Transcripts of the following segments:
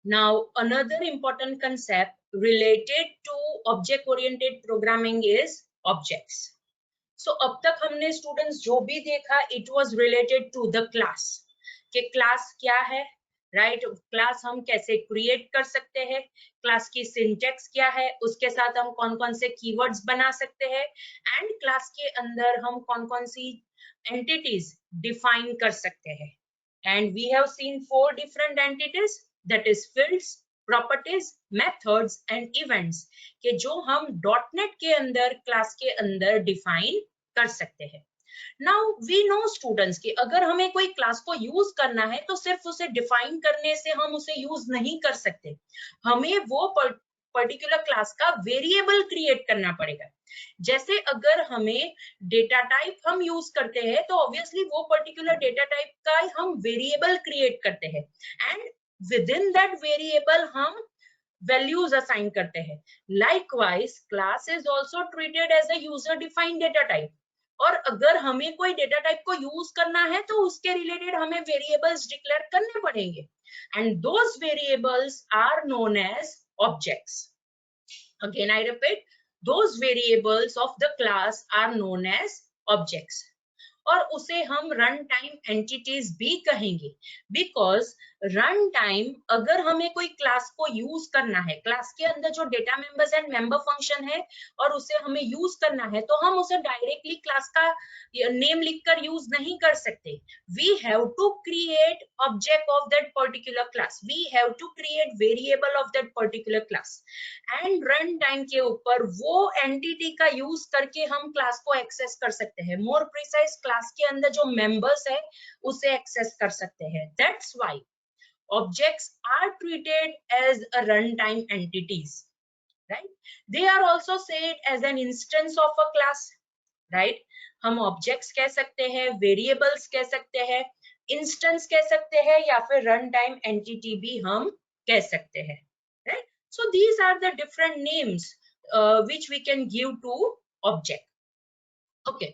Now, another important concept related to object-oriented programming is objects. So, अब तक हमने students जो भी देखा, it was related to the class. कि class क्या है, right? Class हम कैसे create कर सकते हैं, class की syntax क्या है, उसके साथ हम कौन-कौन से keywords बना सकते हैं, and class के अंदर हम कौन-कौन सी entities define कर सकते हैं. And we have seen 4 different entities, that is fields, properties, methods and events, कि जो हम .NET के अंदर क्लास के अंदर डिफाइन कर सकते हैं. नाउ वी नो स्टूडेंट्स कि अगर हमें कोई क्लास को यूज करना है तो सिर्फ उसे डिफाइन करने से हम उसे यूज नहीं कर सकते, हमें वो पर्टिकुलर क्लास का वेरिएबल क्रिएट करना पड़ेगा. जैसे अगर हमें डेटा टाइप हम यूज करते हैं तो ऑब्वियसली वो पर्टिकुलर डेटा टाइप का हम वेरिएबल क्रिएट करते हैं and within that variable हम वैल्यूज असाइन करते हैं. Likewise class is also treated as a user defined data type, और अगर हमें कोई डेटा टाइप को यूज करना है तो उसके रिलेटेड हमें वेरिएबल्स डिक्लेयर करने पड़ेंगे and those variables are known as objects. Again, I repeat, those variables of the class are known as objects. और उसे हम रन टाइम एंटिटीज भी कहेंगे, बिकॉज रन टाइम अगर हमें कोई क्लास को यूज करना है, क्लास के अंदर जो data members and member function है और उसे हमें यूज करना है, तो हम उसे डायरेक्टली क्लास का नेम लिखकर यूज नहीं कर सकते. We have to create object of that particular class, we have to create variable of that particular class and run time के ऊपर वो एंटिटी का यूज करके हम क्लास को एक्सेस कर सकते हैं. मोर प्रिसाइज क्लास के अंदर जो मेंबर्स है उसे एक्सेस कर सकते हैं. That's why objects are treated as a run time entities, right. They are also said as an instance of a class, right. हम ऑब्जेक्ट्स कह सकते हैं, वेरिएबल्स कह सकते हैं, इंस्टेंस कह सकते हैं या फिर रन टाइम एंटिटी भी हम कह सकते हैं, right. So these are the different names which we can give to object. Okay.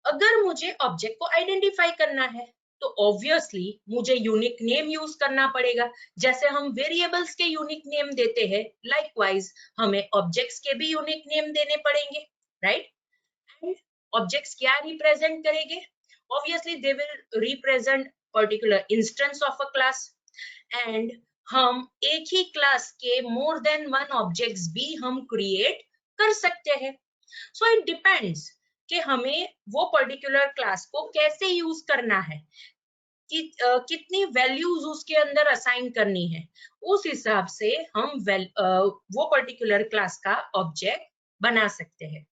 अगर मुझे ऑब्जेक्ट को आइडेंटिफाई करना है तो ऑब्वियसली मुझे यूनिक नेम यूज करना पड़ेगा. जैसे हम वेरिएबल्स के यूनिक नेम देते हैं, लाइकवाइज हमें ऑब्जेक्ट्स के भी यूनिक नेम देने पड़ेंगे, राइट. एंड ऑब्जेक्ट्स क्या रिप्रेजेंट करेंगे? Obviously they will represent particular instance of a class and हम एक ही क्लास के मोर देन वन ऑब्जेक्ट्स भी हम क्रिएट कर सकते हैं. सो इट डिपेंड्स कि हमें वो पर्टिकुलर क्लास को कैसे यूज करना है, कितनी वैल्यूज उसके अंदर असाइन करनी है, उस हिसाब से हम वो पर्टिकुलर क्लास का ऑब्जेक्ट बना सकते हैं.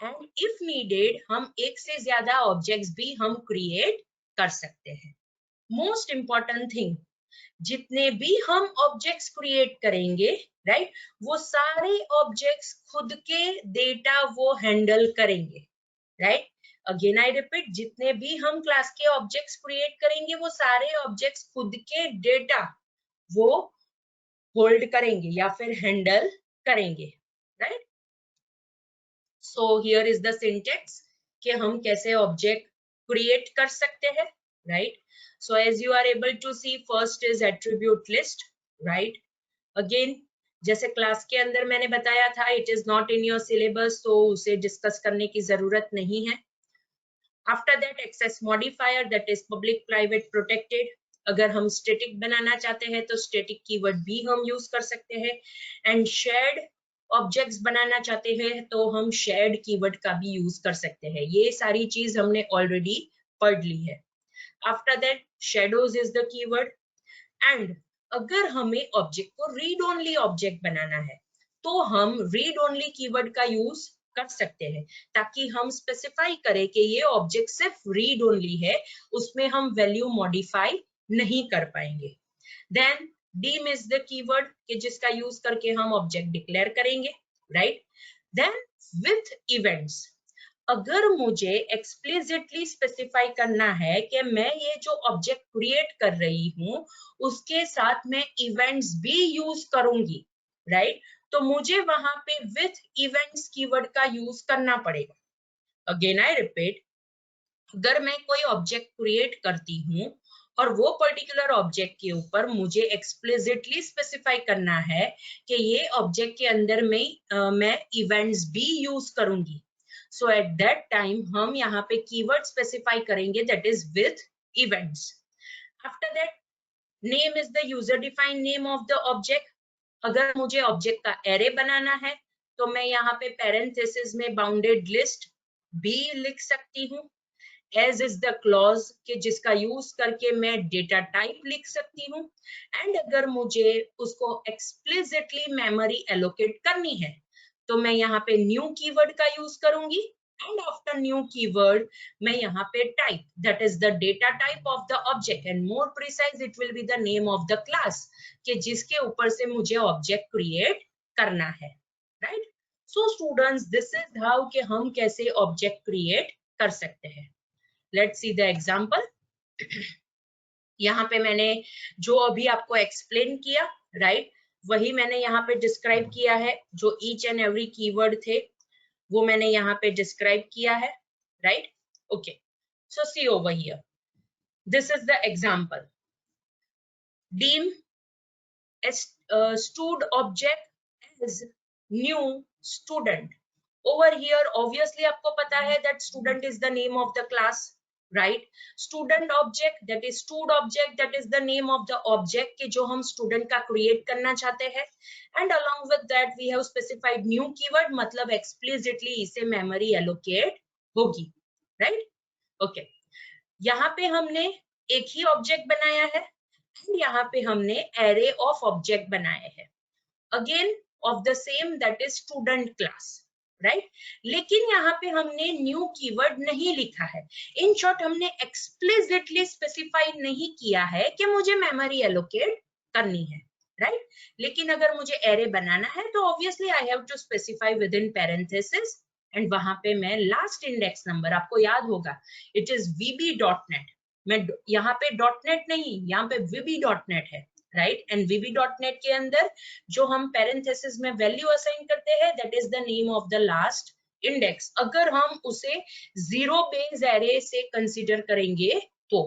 एंड इफ नीडेड हम एक से ज्यादा ऑब्जेक्ट्स भी हम क्रिएट कर सकते हैं. मोस्ट इंपॉर्टेंट थिंग, जितने भी हम ऑब्जेक्ट्स क्रिएट करेंगे, राइट, वो सारे ऑब्जेक्ट्स खुद के डेटा वो हैंडल करेंगे, राइट. अगेन आई रिपीट, जितने भी हम क्लास के ऑब्जेक्ट्स क्रिएट करेंगे वो सारे ऑब्जेक्ट्स खुद के डेटा वो होल्ड करेंगे या फिर हैंडल करेंगे, right. So here is the syntax कि हम कैसे ऑब्जेक्ट क्रिएट कर सकते हैं, right. So as you are able to see, first is attribute list, right. Again, जैसे क्लास के अंदर मैंने बताया था, it is not in your syllabus, तो उसे डिस्कस करने की जरूरत नहीं है. After that, access modifier, that is public, private, protected. अगर हम स्टैटिक बनाना चाहते हैं तो स्टैटिक कीवर्ड भी हम यूज कर सकते हैं. एंड शेयर्ड ऑब्जेक्ट्स बनाना चाहते हैं तो हम शेयर्ड कीवर्ड का भी यूज कर सकते हैं. ये सारी चीज हमने ऑलरेडी पढ़ ली है. After that, shadows is the keyword. And अगर हमें ऑब्जेक्ट को रीड ओनली ऑब्जेक्ट बनाना है तो हम रीड ओनली कीवर्ड का यूज कर सकते हैं, ताकि हम स्पेसिफाई करें कि ये ऑब्जेक्ट सिर्फ रीड ओनली है, उसमें हम वैल्यू मॉडिफाई नहीं कर पाएंगे. Then dim is the keyword कि जिसका यूज करके हम ऑब्जेक्ट डिक्लेयर करेंगे, राइट. देन विथ इवेंट्स, अगर मुझे एक्सप्लिसिटली स्पेसिफाई करना है कि मैं ये जो ऑब्जेक्ट क्रिएट कर रही हूँ उसके साथ मैं इवेंट्स भी यूज करूंगी, राइट, तो मुझे वहां पे विथ इवेंट्स कीवर्ड का यूज करना पड़ेगा. अगेन आई रिपीट, अगर मैं कोई ऑब्जेक्ट क्रिएट करती हूँ और वो पर्टिकुलर ऑब्जेक्ट के ऊपर मुझे एक्सप्लिसिटली स्पेसिफाई करना है कि ये ऑब्जेक्ट के अंदर में मैं इवेंट्स भी यूज करूंगी. सो एट दैट टाइम हम यहाँ पे कीवर्ड स्पेसिफाई करेंगे that is with events. After that name is the user defined name of the object. अगर मुझे ऑब्जेक्ट का एरे बनाना है तो मैं यहाँ पे पैरेंथेसिस में बाउंडेड लिस्ट भी लिख सकती हूँ. एज इज द क्लॉज के जिसका यूज करके मैं डेटा टाइप लिख सकती हूँ. एंड अगर मुझे उसको एक्सप्लिसिटली मेमोरी एलोकेट करनी है तो मैं यहाँ पे न्यू कीवर्ड का यूज करूंगी. एंड आफ्टर न्यू कीवर्ड मैं यहाँ पे type that is the data type of the object and more precise it will be the name of the class के जिसके ऊपर से मुझे ऑब्जेक्ट क्रिएट करना है. Right. So students this is how कि हम कैसे ऑब्जेक्ट क्रिएट कर सकते हैं. Let's see the example. यहाँ पे मैंने जो अभी आपको एक्सप्लेन किया राइट वही मैंने यहाँ पे डिस्क्राइब किया है. जो ईच एंड एवरी कीवर्ड थे वो मैंने यहाँ पे डिस्क्राइब किया है. Right. Okay. So see over here. This is the example. deem stud object as new student. Over here obviously आपको पता है that student is the name of the class. Right. Student object that is stud object that is the name of the object के जो हम student का create करना चाहते हैं. And along with that we have specified new keyword मतलब explicitly इसे memory allocate होगी. Right. Okay. यहाँ पे हमने एक ही object बनाया है. यहाँ पे हमने array of object बनाए हैं. Again of the same that is student class. Right. लेकिन यहाँ पे हमने न्यू कीवर्ड नहीं लिखा है. इन शॉर्ट हमने एक्सप्लिसिटली स्पेसिफाई नहीं किया है कि मुझे मेमोरी एलोकेट करनी है. राइट. लेकिन अगर मुझे एरे बनाना है तो obviously I have to specify within parenthesis and वहां पे मैं लास्ट इंडेक्स नंबर आपको याद होगा इट इज vb.net. मैं यहाँ पे .net नहीं यहाँ पे vb.net है. राइट. एंड vb.net के अंदर जो हम पैरेंथेसिस में वैल्यू असाइन करते हैं that is the name of the last index. अगर हम उसे जीरो बेस एरे से कंसीडर करेंगे तो